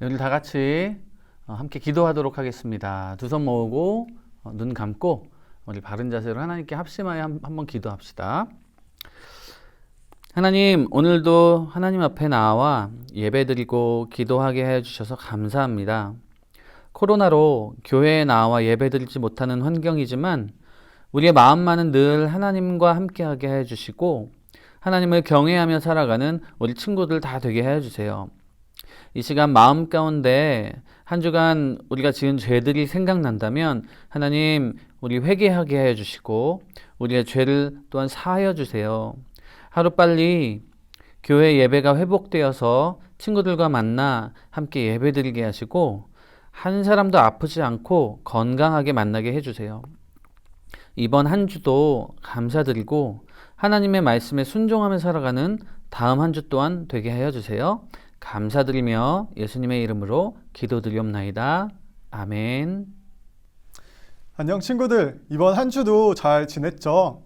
우리 다 같이 함께 기도하도록 하겠습니다. 두 손 모으고 눈 감고 우리 바른 자세로 하나님께 합심하여 한번 기도합시다. 하나님, 오늘도 하나님 앞에 나와 예배드리고 기도하게 해주셔서 감사합니다. 코로나로 교회에 나와 예배드리지 못하는 환경이지만 우리의 마음만은 늘 하나님과 함께하게 해주시고 하나님을 경외하며 살아가는 우리 친구들 다 되게 해주세요. 이 시간 마음 가운데 한 주간 우리가 지은 죄들이 생각난다면 하나님 우리 회개하게 해주시고 우리의 죄를 또한 사하여 주세요. 하루빨리 교회 예배가 회복되어서 친구들과 만나 함께 예배드리게 하시고 한 사람도 아프지 않고 건강하게 만나게 해주세요. 이번 한 주도 감사드리고 하나님의 말씀에 순종하며 살아가는 다음 한 주 또한 되게 하여 주세요. 감사드리며 예수님의 이름으로 기도드리옵나이다. 아멘. 안녕 친구들, 이번 한 주도 잘 지냈죠?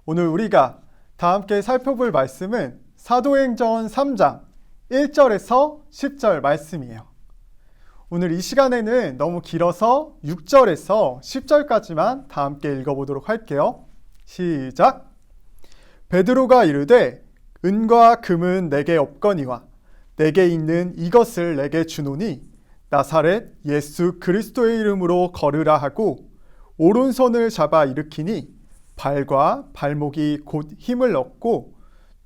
오늘 우리가 다 함께 살펴볼 말씀은 사도행전 3장 1절에서 10절 말씀이에요. 오늘 이 시간에는 너무 길어서 6절에서 10절까지만 다 함께 읽어보도록 할게요. 시작! 베드로가 이르되 은과 금은 내게 없거니와 내게 있는 이것을 내게 주노니 나사렛 예수 그리스도의 이름으로 걸으라 하고 오른손을 잡아 일으키니 발과 발목이 곧 힘을 얻고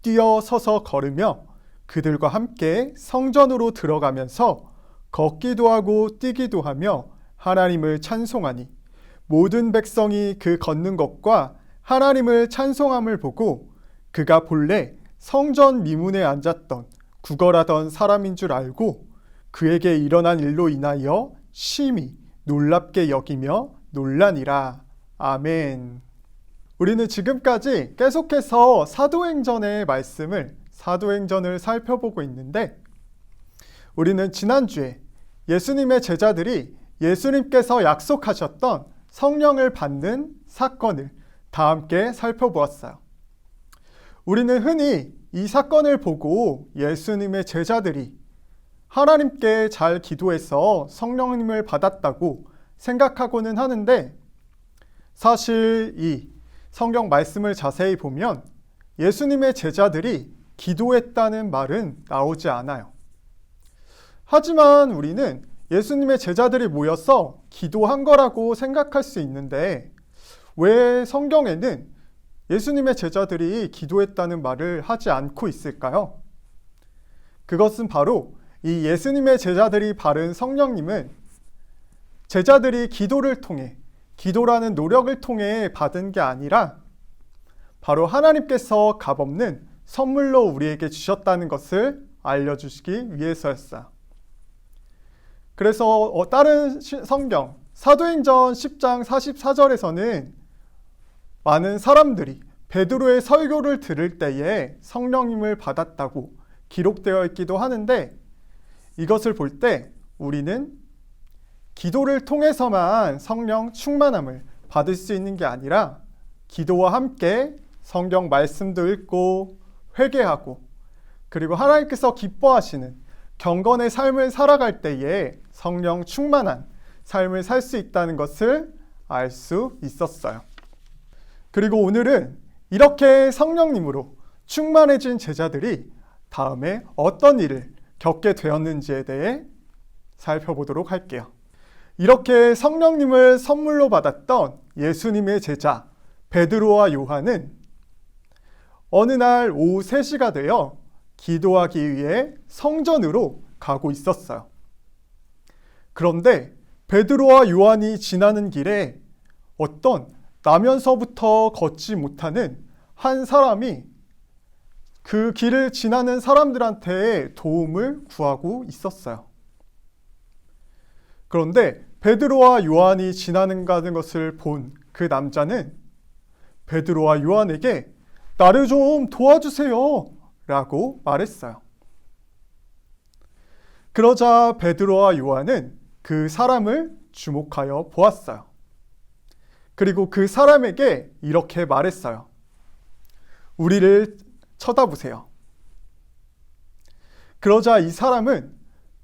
뛰어 서서 걸으며 그들과 함께 성전으로 들어가면서 걷기도 하고 뛰기도 하며 하나님을 찬송하니 모든 백성이 그 걷는 것과 하나님을 찬송함을 보고 그가 본래 성전 미문에 앉았던 구걸하던 사람인 줄 알고 그에게 일어난 일로 인하여 심히 놀랍게 여기며 놀라니라. 아멘. 우리는 지금까지 계속해서 사도행전의 말씀을 사도행전을 살펴보고 있는데 우리는 지난주에 예수님의 제자들이 예수님께서 약속하셨던 성령을 받는 사건을 다 함께 살펴보았어요. 우리는 흔히 이 사건을 보고 예수님의 제자들이 하나님께 잘 기도해서 성령님을 받았다고 생각하고는 하는데 사실 이 성경 말씀을 자세히 보면 예수님의 제자들이 기도했다는 말은 나오지 않아요. 하지만 우리는 예수님의 제자들이 모여서 기도한 거라고 생각할 수 있는데 왜 성경에는 예수님의 제자들이 기도했다는 말을 하지 않고 있을까요? 그것은 바로 이 예수님의 제자들이 받은 성령님은 제자들이 기도를 통해 기도라는 노력을 통해 받은 게 아니라 바로 하나님께서 값없는 선물로 우리에게 주셨다는 것을 알려주시기 위해서였어요. 그래서 다른 성경 사도행전 10장 44절에서는 많은 사람들이 베드로의 설교를 들을 때에 성령님을 받았다고 기록되어 있기도 하는데 이것을 볼 때 우리는 기도를 통해서만 성령 충만함을 받을 수 있는 게 아니라 기도와 함께 성경 말씀도 읽고 회개하고 그리고 하나님께서 기뻐하시는 경건의 삶을 살아갈 때에 성령 충만한 삶을 살 수 있다는 것을 알 수 있었어요. 그리고 오늘은 이렇게 성령님으로 충만해진 제자들이 다음에 어떤 일을 겪게 되었는지에 대해 살펴보도록 할게요. 이렇게 성령님을 선물로 받았던 예수님의 제자 베드로와 요한은 어느 날 오후 3시가 되어 기도하기 위해 성전으로 가고 있었어요. 그런데 베드로와 요한이 지나는 길에 어떤 나면서부터 걷지 못하는 한 사람이 그 길을 지나는 사람들한테 도움을 구하고 있었어요. 그런데 베드로와 요한이 지나는 가는 것을 본 그 남자는 베드로와 요한에게 나를 좀 도와주세요 라고 말했어요. 그러자 베드로와 요한은 그 사람을 주목하여 보았어요. 그리고 그 사람에게 이렇게 말했어요. 우리를 쳐다보세요. 그러자 이 사람은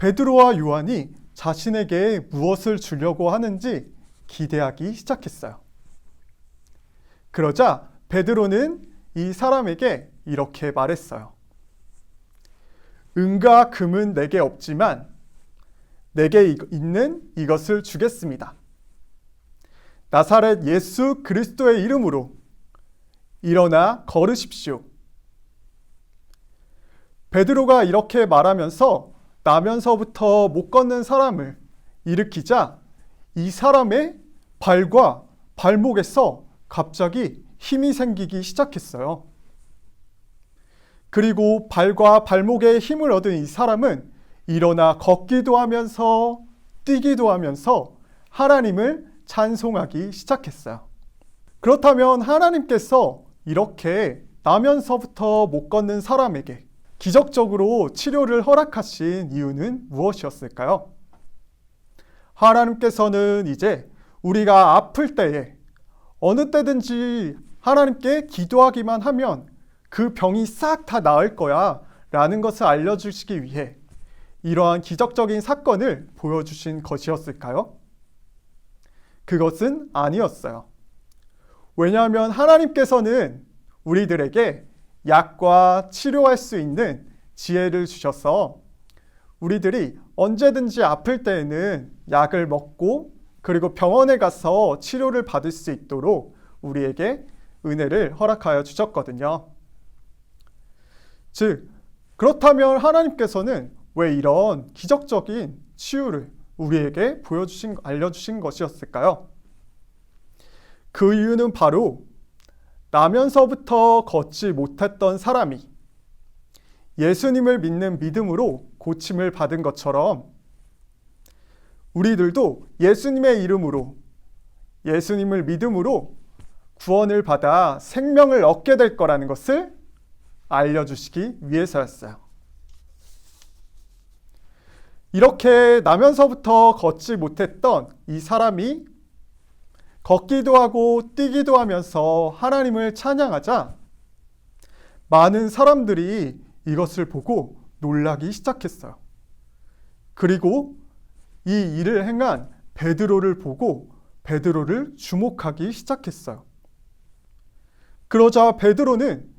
베드로와 요한이 자신에게 무엇을 주려고 하는지 기대하기 시작했어요. 그러자 베드로는 이 사람에게 이렇게 말했어요. 은과 금은 내게 없지만 내게 있는 이것을 주겠습니다. 나사렛 예수 그리스도의 이름으로 일어나 걸으십시오. 베드로가 이렇게 말하면서 나면서부터 못 걷는 사람을 일으키자 이 사람의 발과 발목에서 갑자기 힘이 생기기 시작했어요. 그리고 발과 발목에 힘을 얻은 이 사람은 일어나 걷기도 하면서 뛰기도 하면서 하나님을 찬송하기 시작했어요. 그렇다면 하나님께서 이렇게 나면서부터 못 걷는 사람에게 기적적으로 치료를 허락하신 이유는 무엇이었을까요? 하나님께서는 이제 우리가 아플 때에 어느 때든지 하나님께 기도하기만 하면 그 병이 싹 다 나을 거야 라는 것을 알려주시기 위해 이러한 기적적인 사건을 보여주신 것이었을까요? 그것은 아니었어요. 왜냐하면 하나님께서는 우리들에게 약과 치료할 수 있는 지혜를 주셔서 우리들이 언제든지 아플 때에는 약을 먹고 그리고 병원에 가서 치료를 받을 수 있도록 우리에게 은혜를 허락하여 주셨거든요. 즉, 그렇다면 하나님께서는 왜 이런 기적적인 치유를 우리에게 알려주신 것이었을까요? 그 이유는 바로 나면서부터 걷지 못했던 사람이 예수님을 믿는 믿음으로 고침을 받은 것처럼 우리들도 예수님의 이름으로 예수님을 믿음으로 구원을 받아 생명을 얻게 될 거라는 것을 알려주시기 위해서였어요. 이렇게 나면서부터 걷지 못했던 이 사람이 걷기도 하고 뛰기도 하면서 하나님을 찬양하자 많은 사람들이 이것을 보고 놀라기 시작했어요. 그리고 이 일을 행한 베드로를 보고 베드로를 주목하기 시작했어요. 그러자 베드로는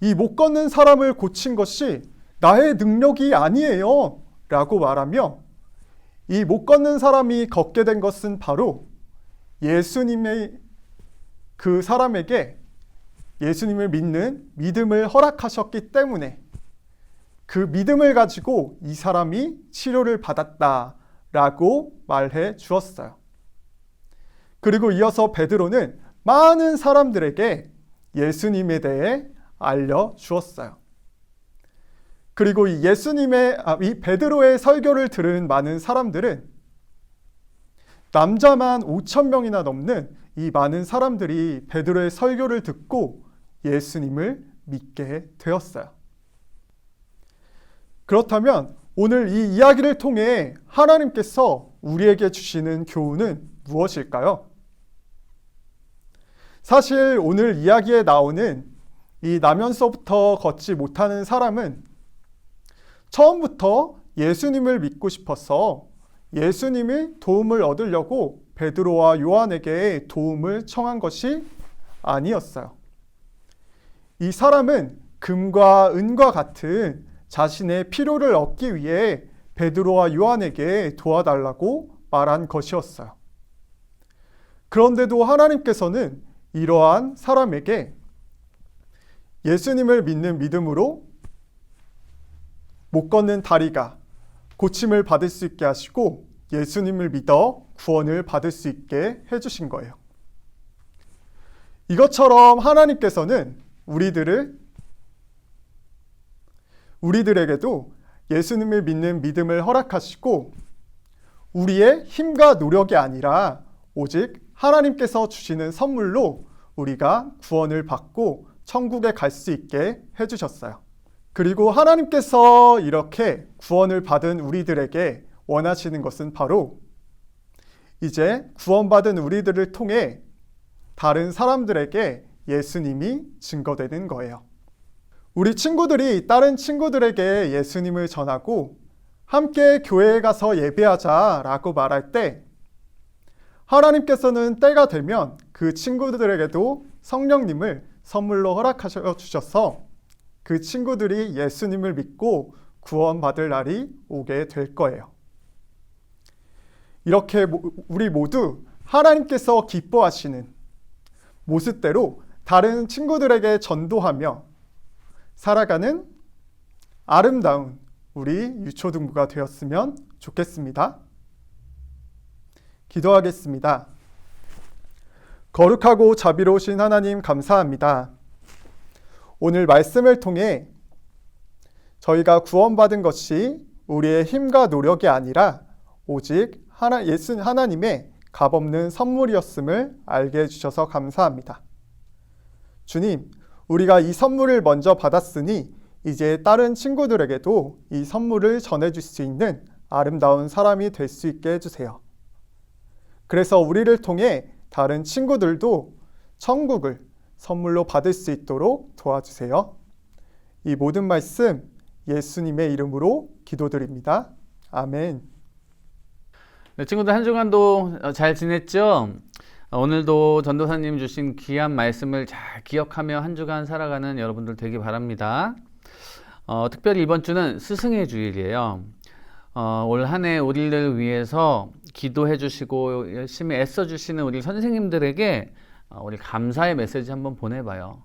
이 못 걷는 사람을 고친 것이 나의 능력이 아니에요 라고 말하며 이 못 걷는 사람이 걷게 된 것은 바로 예수님의 그 사람에게 예수님을 믿는 믿음을 허락하셨기 때문에 그 믿음을 가지고 이 사람이 치료를 받았다라고 말해 주었어요. 그리고 이어서 베드로는 많은 사람들에게 예수님에 대해 알려주었어요. 그리고 이 베드로의 설교를 들은 많은 사람들은 남자만 5,000명이나 넘는 이 많은 사람들이 베드로의 설교를 듣고 예수님을 믿게 되었어요. 그렇다면 오늘 이 이야기를 통해 하나님께서 우리에게 주시는 교훈은 무엇일까요? 사실 오늘 이야기에 나오는 이 나면서부터 걷지 못하는 사람은 처음부터 예수님을 믿고 싶어서 예수님의 도움을 얻으려고 베드로와 요한에게 도움을 청한 것이 아니었어요. 이 사람은 금과 은과 같은 자신의 필요를 얻기 위해 베드로와 요한에게 도와달라고 말한 것이었어요. 그런데도 하나님께서는 이러한 사람에게 예수님을 믿는 믿음으로 못 걷는 다리가 고침을 받을 수 있게 하시고 예수님을 믿어 구원을 받을 수 있게 해주신 거예요. 이것처럼 하나님께서는 우리들에게도 예수님을 믿는 믿음을 허락하시고 우리의 힘과 노력이 아니라 오직 하나님께서 주시는 선물로 우리가 구원을 받고 천국에 갈 수 있게 해주셨어요. 그리고 하나님께서 이렇게 구원을 받은 우리들에게 원하시는 것은 바로 이제 구원받은 우리들을 통해 다른 사람들에게 예수님이 증거되는 거예요. 우리 친구들이 다른 친구들에게 예수님을 전하고 함께 교회에 가서 예배하자라고 말할 때 하나님께서는 때가 되면 그 친구들에게도 성령님을 선물로 허락하셔 주셔서 그 친구들이 예수님을 믿고 구원받을 날이 오게 될 거예요. 이렇게 우리 모두 하나님께서 기뻐하시는 모습대로 다른 친구들에게 전도하며 살아가는 아름다운 우리 유초등부가 되었으면 좋겠습니다. 기도하겠습니다. 거룩하고 자비로우신 하나님 감사합니다. 오늘 말씀을 통해 저희가 구원받은 것이 우리의 힘과 노력이 아니라 오직 하나님의 값없는 선물이었음을 알게 해주셔서 감사합니다. 주님, 우리가 이 선물을 먼저 받았으니 이제 다른 친구들에게도 이 선물을 전해줄 수 있는 아름다운 사람이 될 수 있게 해주세요. 그래서 우리를 통해 다른 친구들도 천국을 선물로 받을 수 있도록 도와주세요. 이 모든 말씀 예수님의 이름으로 기도드립니다. 아멘. 네, 친구들 한 주간도 잘 지냈죠? 오늘도 전도사님 주신 귀한 말씀을 잘 기억하며 한 주간 살아가는 여러분들 되기 바랍니다. 특별히 이번 주는 스승의 주일이에요. 올 한 해 우리를 위해서 기도해 주시고 열심히 애써 주시는 우리 선생님들에게 우리 감사의 메시지 한번 보내봐요.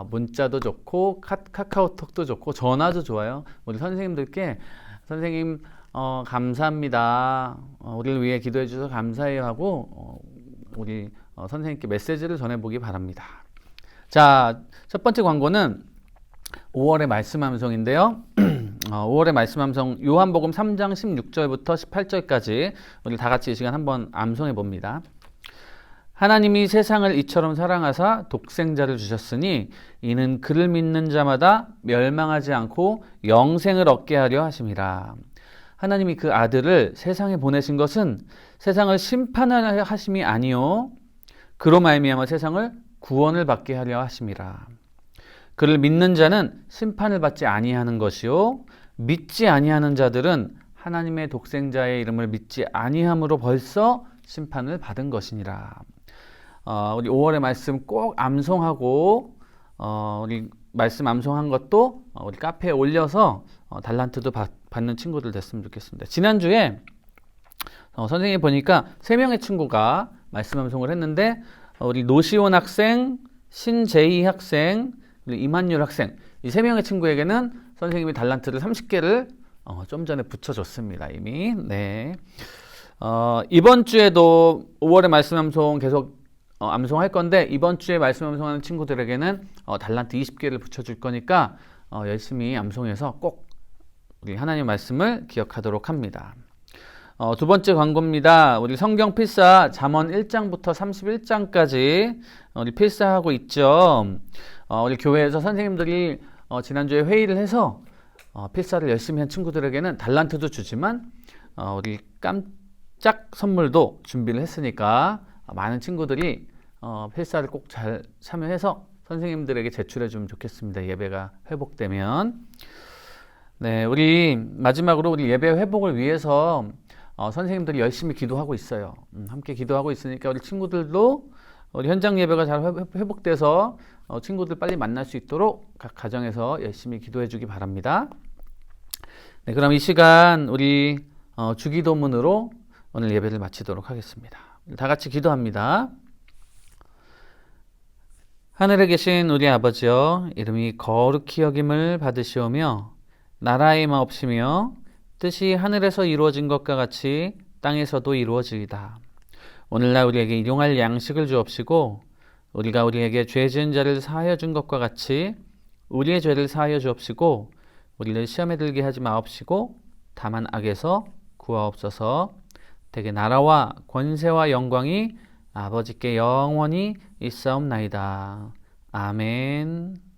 문자도 좋고 카카오톡도 좋고 전화도 좋아요. 우리 선생님들께 선생님 감사합니다. 우리를 위해 기도해 주셔서 감사해요 하고 우리 선생님께 메시지를 전해보기 바랍니다. 자, 첫 번째 광고는 5월의 말씀 암송인데요. 5월의 말씀 암송 요한복음 3장 16절부터 18절까지 우리 다 같이 이 시간 한번 암송해 봅니다. 하나님이 세상을 이처럼 사랑하사 독생자를 주셨으니 이는 그를 믿는 자마다 멸망하지 않고 영생을 얻게 하려 하심이라. 하나님이 그 아들을 세상에 보내신 것은 세상을 심판하려 하심이 아니요 그로 말미암아 세상을 구원을 받게 하려 하심이라. 그를 믿는 자는 심판을 받지 아니하는 것이요 믿지 아니하는 자들은 하나님의 독생자의 이름을 믿지 아니함으로 벌써 심판을 받은 것이니라. 우리 5월의 말씀 꼭 암송하고 우리 말씀 암송한 것도 우리 카페에 올려서 달란트도 받는 친구들 됐으면 좋겠습니다. 지난주에 선생님이 보니까 3명의 친구가 말씀 암송을 했는데 우리 노시온 학생, 신재희 학생, 그리고 이만율 학생 이 3명의 친구에게는 선생님이 달란트를 30개를 좀 전에 붙여줬습니다. 이미. 네. 이번 주에도 5월의 말씀 암송 계속 암송할 건데 이번 주에 말씀 암송하는 친구들에게는 달란트 20개를 붙여줄 거니까 열심히 암송해서 꼭 우리 하나님 말씀을 기억하도록 합니다. 두 번째 광고입니다. 우리 성경 필사 잠언 1장부터 31장까지 우리 필사하고 있죠. 우리 교회에서 선생님들이 지난주에 회의를 해서 필사를 열심히 한 친구들에게는 달란트도 주지만 우리 깜짝 선물도 준비를 했으니까 많은 친구들이 필사를 꼭 잘 참여해서 선생님들에게 제출해 주면 좋겠습니다. 예배가 회복되면. 네, 우리 마지막으로 우리 예배 회복을 위해서 선생님들이 열심히 기도하고 있어요. 함께 기도하고 있으니까 우리 친구들도 우리 현장 예배가 잘 회복돼서 친구들 빨리 만날 수 있도록 각 가정에서 열심히 기도해 주기 바랍니다. 네, 그럼 이 시간 우리 주기도문으로 오늘 예배를 마치도록 하겠습니다. 다 같이 기도합니다. 하늘에 계신 우리 아버지여, 이름이 거룩히 여김을 받으시오며 나라의 마옵시며 뜻이 하늘에서 이루어진 것과 같이 땅에서도 이루어지이다. 오늘날 우리에게 일용할 양식을 주옵시고 우리가 우리에게 죄 지은 자를 사하여 준 것과 같이 우리의 죄를 사하여 주옵시고 우리를 시험에 들게 하지 마옵시고 다만 악에서 구하옵소서. 대개 나라와 권세와 영광이 아버지께 영원히 있사옵나이다. 아멘.